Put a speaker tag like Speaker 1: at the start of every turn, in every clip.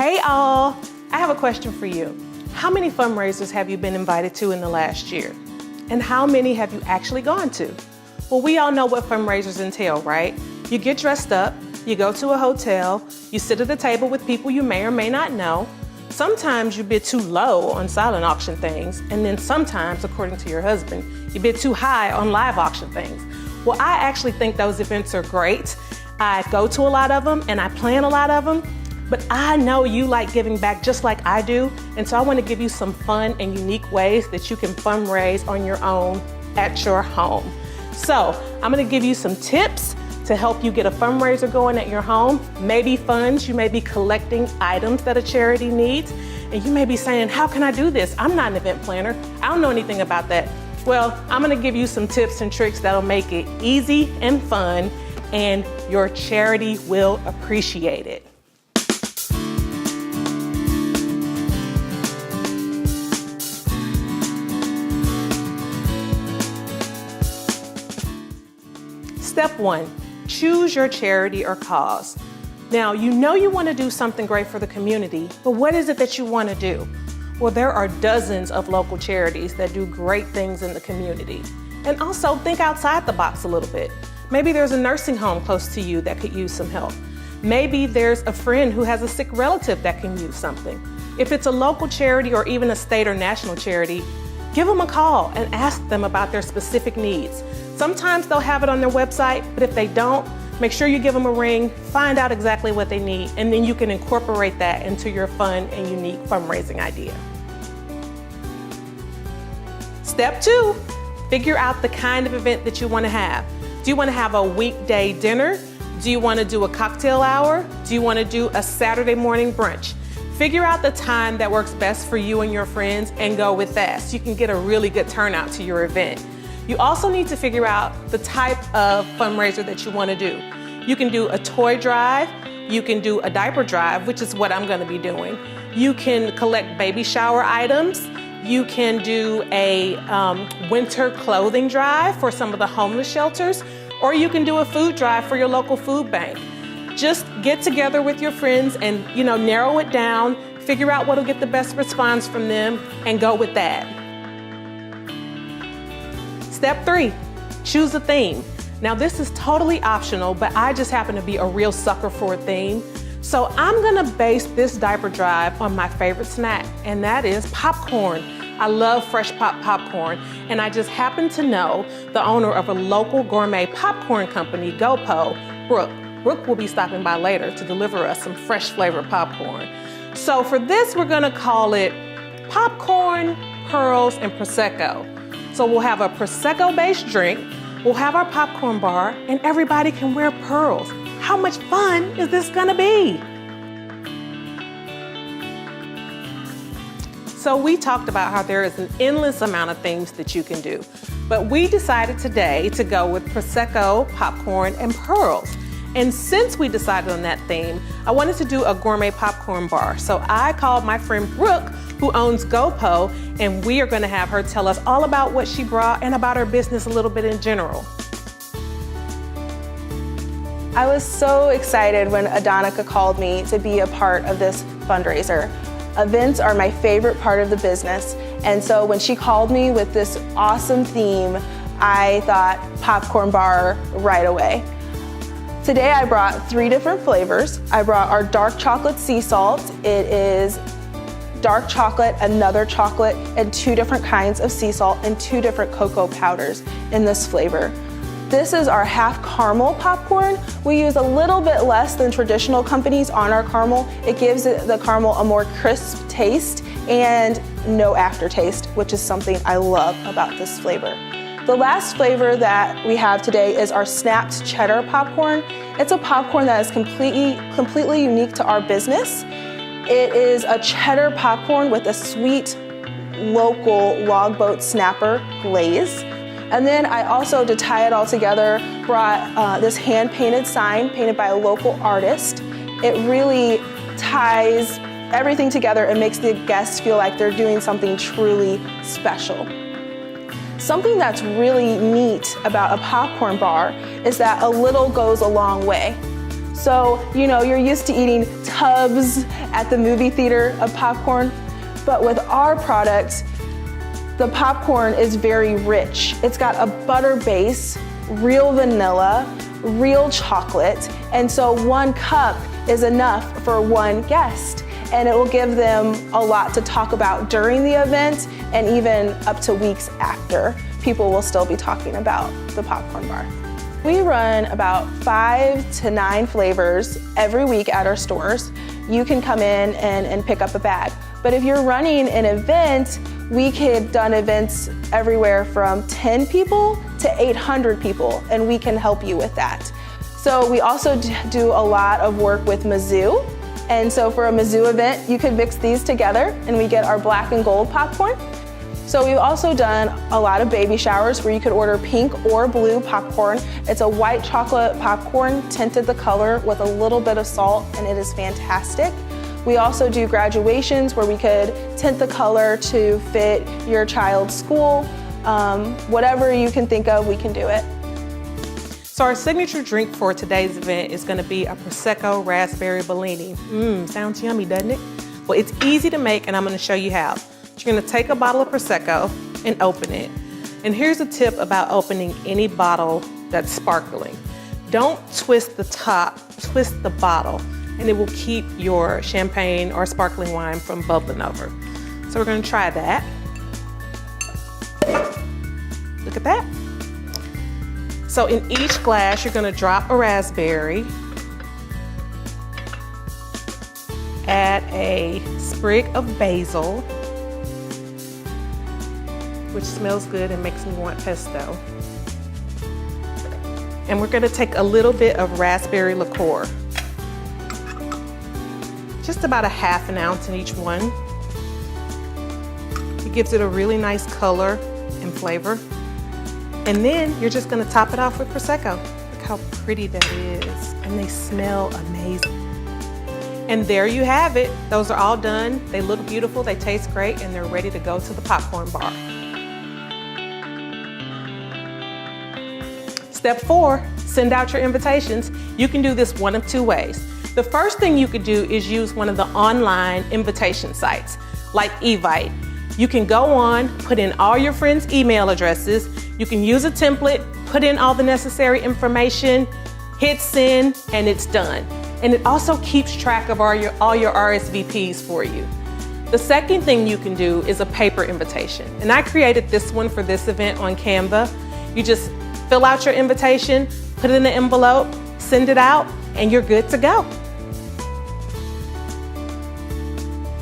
Speaker 1: Hey all, I have a question for you. How many fundraisers have you been invited to in the last year? And how many have you actually gone to? Well, we all know what fundraisers entail, right? You get dressed up, you go to a hotel, you sit at a table with people you may or may not know. Sometimes you bid too low on silent auction things, and then sometimes, according to your husband, you bid too high on live auction things. Well, I actually think those events are great. I go to a lot of them and I plan a lot of them, but I know you like giving back just like I do, and so I want to give you some fun and unique ways that you can fundraise on your own at your home. So I'm going to give you some tips to help you get a fundraiser going at your home. Maybe funds, you may be collecting items that a charity needs, and you may be saying, how can I do this? I'm not an event planner. I don't know anything about that. Well, I'm gonna give you some tips and tricks that'll make it easy and fun, and your charity will appreciate it. Step 1, choose your charity or cause. Now, you know you want to do something great for the community, but what is it that you want to do? Well, there are dozens of local charities that do great things in the community. And also think outside the box a little bit. Maybe there's a nursing home close to you that could use some help. Maybe there's a friend who has a sick relative that can use something. If it's a local charity or even a state or national charity, give them a call and ask them about their specific needs. Sometimes they'll have it on their website, but if they don't, make sure you give them a ring, find out exactly what they need, and then you can incorporate that into your fun and unique fundraising idea. Step 2, figure out the kind of event that you want to have. Do you want to have a weekday dinner? Do you want to do a cocktail hour? Do you want to do a Saturday morning brunch? Figure out the time that works best for you and your friends and go with that so you can get a really good turnout to your event. You also need to figure out the type of fundraiser that you want to do. You can do a toy drive, you can do a diaper drive, which is what I'm going to be doing. You can collect baby shower items. You can do a winter clothing drive for some of the homeless shelters, or you can do a food drive for your local food bank. Just get together with your friends and narrow it down, figure out what'll get the best response from them, and go with that. Step 3, choose a theme. Now this is totally optional, but I just happen to be a real sucker for a theme. So I'm gonna base this diaper drive on my favorite snack, and that is popcorn. I love fresh popcorn, and I just happen to know the owner of a local gourmet popcorn company, GoPo, Brooke. Brooke will be stopping by later to deliver us some fresh flavored popcorn. So for this, we're gonna call it popcorn, pearls, and Prosecco. So we'll have a Prosecco-based drink, we'll have our popcorn bar, and everybody can wear pearls. How much fun is this gonna be? So we talked about how there is an endless amount of things that you can do, but we decided today to go with Prosecco, popcorn, and pearls. And since we decided on that theme, I wanted to do a gourmet popcorn bar. So I called my friend Brooke, who owns GoPo, and we are gonna have her tell us all about what she brought and about her business a little bit in general.
Speaker 2: I was so excited when Adonica called me to be a part of this fundraiser. Events are my favorite part of the business, and so when she called me with this awesome theme, I thought popcorn bar right away. Today I brought 3 different flavors. I brought our dark chocolate sea salt. It is dark chocolate, another chocolate, and 2 different kinds of sea salt and 2 different cocoa powders in this flavor. This is our half caramel popcorn. We use a little bit less than traditional companies on our caramel. It gives the caramel a more crisp taste and no aftertaste, which is something I love about this flavor. The last flavor that we have today is our snapped cheddar popcorn. It's a popcorn that is completely unique to our business. It is a cheddar popcorn with a sweet local logboat snapper glaze. And then I also, to tie it all together, brought this hand-painted sign painted by a local artist. It really ties everything together and makes the guests feel like they're doing something truly special. Something that's really neat about a popcorn bar is that a little goes a long way. So, you know, you're used to eating tubs at the movie theater of popcorn, but with our product, the popcorn is very rich. It's got a butter base, real vanilla, real chocolate, and so 1 cup is enough for 1 guest. And it will give them a lot to talk about during the event, and even up to weeks after. People will still be talking about the popcorn bar. We run about 5 to 9 flavors every week at our stores. You can come in and pick up a bag. But if you're running an event, we have done events everywhere from 10 people to 800 people, and we can help you with that. So we also do a lot of work with Mizzou. And so for a Mizzou event, you could mix these together and we get our black and gold popcorn. So we've also done a lot of baby showers where you could order pink or blue popcorn. It's a white chocolate popcorn, tinted the color with a little bit of salt, and it is fantastic. We also do graduations where we could tint the color to fit your child's school. Whatever you can think of, we can do it.
Speaker 1: So our signature drink for today's event is gonna be a Prosecco Raspberry Bellini. Sounds yummy, doesn't it? Well, it's easy to make, and I'm gonna show you how. You're gonna take a bottle of Prosecco and open it. And here's a tip about opening any bottle that's sparkling. Don't twist the top, twist the bottle, and it will keep your champagne or sparkling wine from bubbling over. So we're gonna try that. Look at that. So in each glass, you're gonna drop a raspberry, add a sprig of basil, which smells good and makes me want pesto. And we're gonna take a little bit of raspberry liqueur. Just about a ½ ounce in each one. It gives it a really nice color and flavor. And then you're just gonna top it off with Prosecco. Look how pretty that is. And they smell amazing. And there you have it. Those are all done. They look beautiful, they taste great, and they're ready to go to the popcorn bar. Step 4, send out your invitations. You can do this one of 2 ways. The first thing you could do is use one of the online invitation sites, like Evite. You can go on, put in all your friends' email addresses. You can use a template, put in all the necessary information, hit send, and it's done. And it also keeps track of all your RSVPs for you. The second thing you can do is a paper invitation. And I created this one for this event on Canva. You just fill out your invitation, put it in an envelope, send it out, and you're good to go.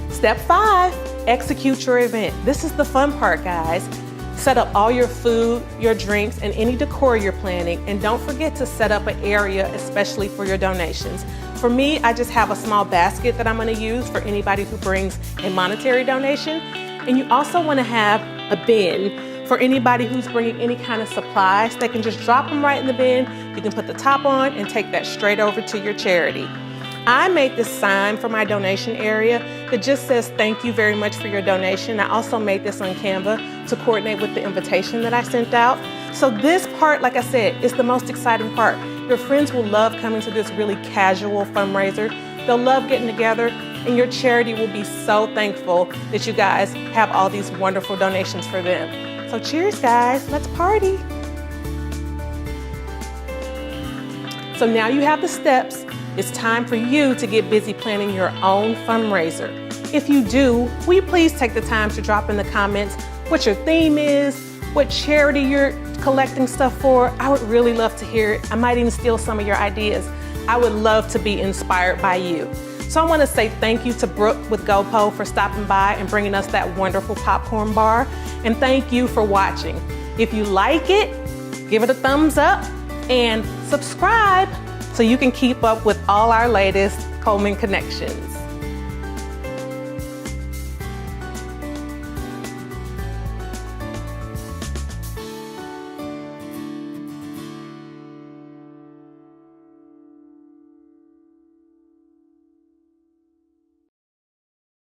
Speaker 1: Step 5, execute your event. This is the fun part, guys. Set up all your food, your drinks, and any decor you're planning. And don't forget to set up an area, especially for your donations. For me, I just have a small basket that I'm gonna use for anybody who brings a monetary donation. And you also wanna have a bin for anybody who's bringing any kind of supplies. They can just drop them right in the bin. You can put the top on and take that straight over to your charity. I made this sign for my donation area that just says thank you very much for your donation. I also made this on Canva to coordinate with the invitation that I sent out. So this part, like I said, is the most exciting part. Your friends will love coming to this really casual fundraiser. They'll love getting together, and your charity will be so thankful that you guys have all these wonderful donations for them. So cheers, guys, let's party. So now you have the steps. It's time for you to get busy planning your own fundraiser. If you do, will you please take the time to drop in the comments what your theme is, what charity you're collecting stuff for. I would really love to hear it. I might even steal some of your ideas. I would love to be inspired by you. So I want to say thank you to Brooke with GoPo for stopping by and bringing us that wonderful popcorn bar. And thank you for watching. If you like it, give it a thumbs up and subscribe so you can keep up with all our latest Coleman connections.